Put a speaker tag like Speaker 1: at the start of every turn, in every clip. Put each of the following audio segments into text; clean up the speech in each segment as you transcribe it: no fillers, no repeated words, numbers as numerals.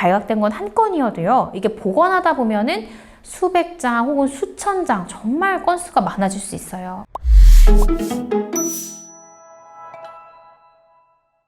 Speaker 1: 발각된 건 한 건이어도요, 이게 복원하다 보면은 수백 장 혹은 수천 장, 정말 건수가 많아질 수 있어요.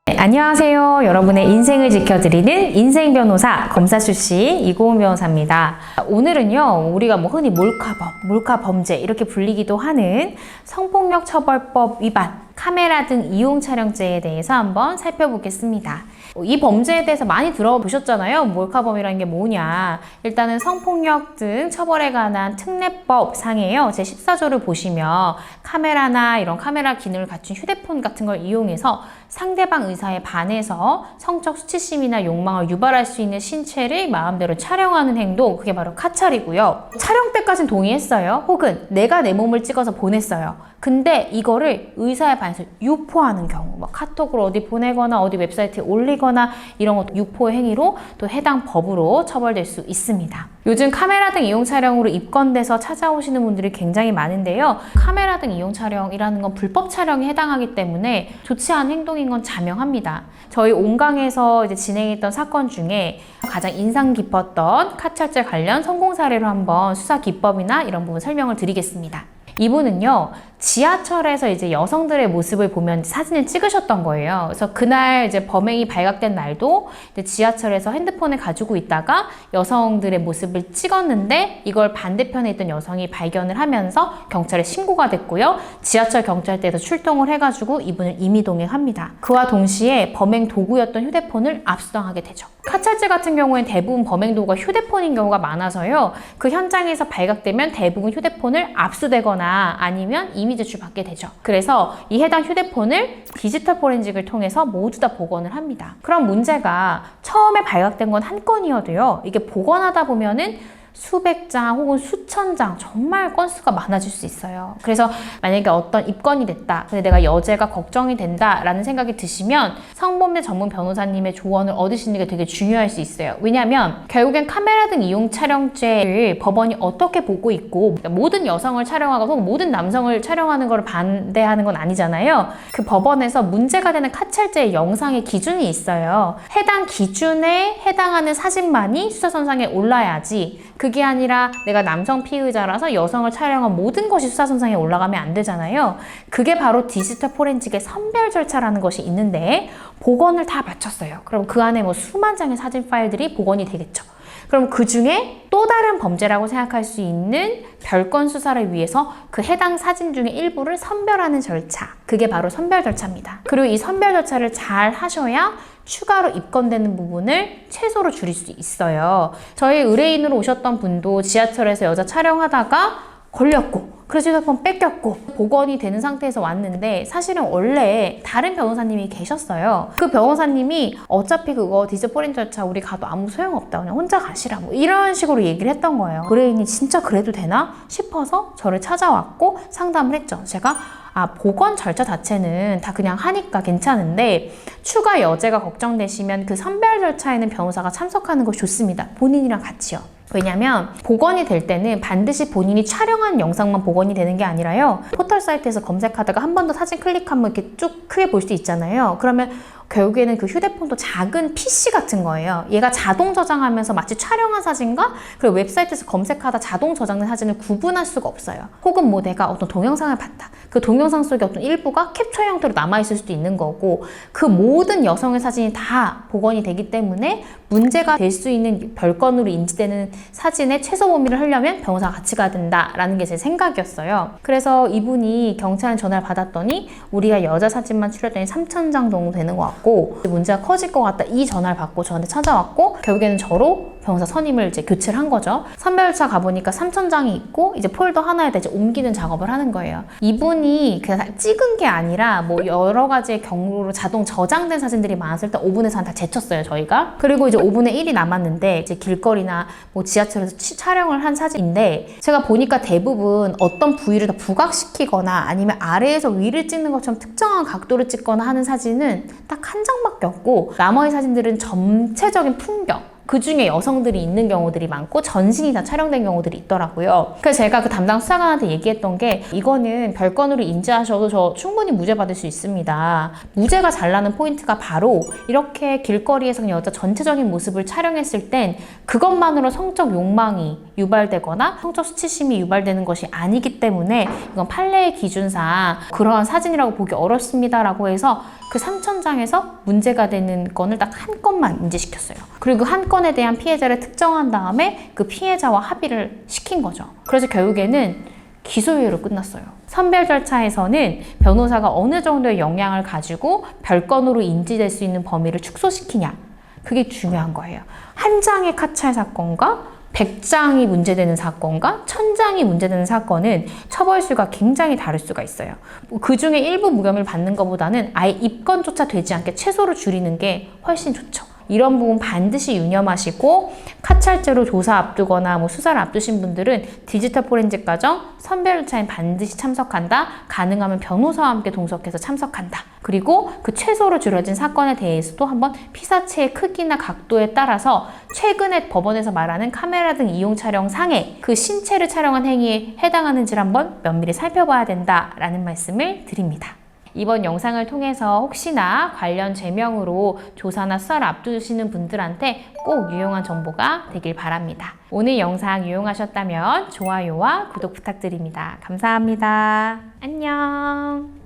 Speaker 1: 네, 안녕하세요. 여러분의 인생을 지켜드리는 인생변호사 검사 출신 이고은 변호사입니다. 오늘은요, 우리가 흔히 몰카범죄 이렇게 불리기도 하는 성폭력처벌법 위반, 카메라 등 이용 촬영죄에 대해서 한번 살펴보겠습니다. 이 범죄에 대해서 많이 들어보셨잖아요. 몰카범이라는 게 뭐냐. 일단은 성폭력 등 처벌에 관한 특례법 상에요. 제14조를 보시면 카메라나 이런 카메라 기능을 갖춘 휴대폰 같은 걸 이용해서 상대방 의사에 반해서 성적 수치심이나 욕망을 유발할 수 있는 신체를 마음대로 촬영하는 행동, 그게 바로 카찰이고요. 촬영 때까지는 동의했어요. 혹은 내가 내 몸을 찍어서 보냈어요. 근데 이거를 의사에 반해서 유포하는 경우, 카톡으로 어디 보내거나 어디 웹사이트에 올리거나 이런 것도 유포의 행위로 또 해당 법으로 처벌될 수 있습니다. 요즘 카메라 등 이용 촬영으로 입건돼서 찾아오시는 분들이 굉장히 많은데요. 카메라 등 이용 촬영이라는 건 불법 촬영에 해당하기 때문에 좋지 않은 행동인 건 자명합니다. 저희 온강에서 진행했던 사건 중에 가장 인상 깊었던 카찰죄 관련 성공 사례로 한번 수사 기법이나 이런 부분 설명을 드리겠습니다. 이분은요, 지하철에서 여성들의 모습을 보면 사진을 찍으셨던 거예요. 그래서 그날 범행이 발각된 날도 지하철에서 핸드폰을 가지고 있다가 여성들의 모습을 찍었는데 이걸 반대편에 있던 여성이 발견을 하면서 경찰에 신고가 됐고요. 지하철 경찰대에서 출동을 해가지고 이분을 임의동행합니다. 그와 동시에 범행 도구였던 휴대폰을 압수당하게 되죠. 카찰죄 같은 경우엔 대부분 범행 도구가 휴대폰인 경우가 많아서요. 그 현장에서 발각되면 대부분 휴대폰을 압수되거나 아니면 이미 제출받게 되죠. 그래서 이 해당 휴대폰을 디지털 포렌식을 통해서 모두 다 복원을 합니다. 그럼 문제가 처음에 발각된 건 한 건이어도요, 이게 복원하다 보면은 수백 장 혹은 수천 장, 정말 건수가 많아질 수 있어요. 그래서 만약에 어떤 입건이 됐다, 근데 내가 여죄가 걱정이 된다 라는 생각이 드시면 성범죄 전문 변호사님의 조언을 얻으시는 게 되게 중요할 수 있어요. 왜냐하면 결국엔 카메라 등 이용 촬영죄를 법원이 어떻게 보고 있고, 모든 여성을 촬영하고 혹은 모든 남성을 촬영하는 걸 반대하는 건 아니잖아요. 그 법원에서 문제가 되는 카찰죄의 영상의 기준이 있어요. 해당 기준에 해당하는 사진만이 수사선상에 올라야지, 그게 아니라 내가 남성 피의자라서 여성을 촬영한 모든 것이 수사선상에 올라가면 안 되잖아요. 그게 바로 디지털 포렌식의 선별 절차라는 것이 있는데 복원을 다 마쳤어요. 그럼 그 안에 수만 장의 사진 파일들이 복원이 되겠죠. 그럼 그 중에 또 다른 범죄라고 생각할 수 있는 별건 수사를 위해서 그 해당 사진 중에 일부를 선별하는 절차, 그게 바로 선별 절차입니다. 그리고 이 선별 절차를 잘 하셔야 추가로 입건되는 부분을 최소로 줄일 수 있어요. 저희 의뢰인으로 오셨던 분도 지하철에서 여자 촬영하다가 걸렸고, 그래서 휴대폰 뺏겼고 복원이 되는 상태에서 왔는데 사실은 원래 다른 변호사님이 계셨어요. 그 변호사님이 어차피 그거 디지털 포렌식 절차 우리 가도 아무 소용없다, 그냥 혼자 가시라, 이런 식으로 얘기를 했던 거예요. 의뢰인이 진짜 그래도 되나 싶어서 저를 찾아왔고 상담을 했죠. 제가 복원 절차 자체는 다 그냥 하니까 괜찮은데 추가 여죄가 걱정되시면 그 선별 절차에는 변호사가 참석하는 것이 좋습니다. 본인이랑 같이요. 왜냐면 복원이 될 때는 반드시 본인이 촬영한 영상만 복원이 되는 게 아니라요, 포털 사이트에서 검색하다가 한 번 더 사진 클릭하면 이렇게 쭉 크게 볼 수 있잖아요. 그러면 결국에는 그 휴대폰도 작은 PC 같은 거예요. 얘가 자동 저장하면서 마치 촬영한 사진과 그리고 웹사이트에서 검색하다 자동 저장된 사진을 구분할 수가 없어요. 혹은 내가 어떤 동영상을 봤다, 그 동영상 속에 어떤 일부가 캡처 형태로 남아있을 수도 있는 거고, 그 모든 여성의 사진이 다 복원이 되기 때문에 문제가 될 수 있는 별건으로 인지되는 사진의 최소 범위를 하려면 변호사가 같이 가야 된다라는 게 제 생각이었어요. 그래서 이분이 경찰에 전화를 받았더니 우리가 여자 사진만 출력했더니 3,000장 정도 되는 것 같고 문제가 커질 것 같다, 이 전화를 받고 저한테 찾아왔고 결국에는 저로 변호사 선임을 교체를 한 거죠. 선별차 가보니까 3,000장이 있고 폴더 하나에다 옮기는 작업을 하는 거예요. 이분이 그냥 찍은 게 아니라 여러 가지의 경로로 자동 저장된 사진들이 많아서 일단 5분에서 다 제쳤어요, 저희가. 그리고 5분의 1이 남았는데 길거리나 지하철에서 촬영을 한 사진인데 제가 보니까 대부분 어떤 부위를 더 부각시키거나 아니면 아래에서 위를 찍는 것처럼 특정한 각도를 찍거나 하는 사진은 딱 한 장밖에 없고 나머지 사진들은 전체적인 풍경, 그 중에 여성들이 있는 경우들이 많고 전신이 다 촬영된 경우들이 있더라고요. 그래서 제가 그 담당 수사관한테 얘기했던 게 이거는 별건으로 인지하셔도 저 충분히 무죄 받을 수 있습니다. 무죄가 잘 나는 포인트가 바로 이렇게 길거리에서 여자 전체적인 모습을 촬영했을 땐 그것만으로 성적 욕망이 유발되거나 성적 수치심이 유발되는 것이 아니기 때문에 이건 판례의 기준상 그러한 사진이라고 보기 어렵습니다라고 해서 그 3,000장에서 문제가 되는 건을 딱 한 건만 인지시켰어요. 그리고 그 한 건에 대한 피해자를 특정한 다음에 그 피해자와 합의를 시킨 거죠. 그래서 결국에는 기소유예로 끝났어요. 선별 절차에서는 변호사가 어느 정도의 역량을 가지고 별건으로 인지될 수 있는 범위를 축소시키냐, 그게 중요한 거예요. 한 장의 카찰 사건과 100장이 문제되는 사건과 1000장이 문제되는 사건은 처벌수가 굉장히 다를 수가 있어요. 그 중에 일부 무혐의를 받는 것보다는 아예 입건조차 되지 않게 최소로 줄이는 게 훨씬 좋죠. 이런 부분 반드시 유념하시고 카찰죄로 조사 앞두거나 수사를 앞두신 분들은 디지털 포렌식 과정 선별 절차에 반드시 참석한다. 가능하면 변호사와 함께 동석해서 참석한다. 그리고 그 최소로 줄여진 사건에 대해서도 한번 피사체의 크기나 각도에 따라서 최근에 법원에서 말하는 카메라 등 이용 촬영 상에 그 신체를 촬영한 행위에 해당하는지를 한번 면밀히 살펴봐야 된다라는 말씀을 드립니다. 이번 영상을 통해서 혹시나 관련 죄명으로 조사나 수사를 앞두시는 분들한테 꼭 유용한 정보가 되길 바랍니다. 오늘 영상 유용하셨다면 좋아요와 구독 부탁드립니다. 감사합니다. 안녕.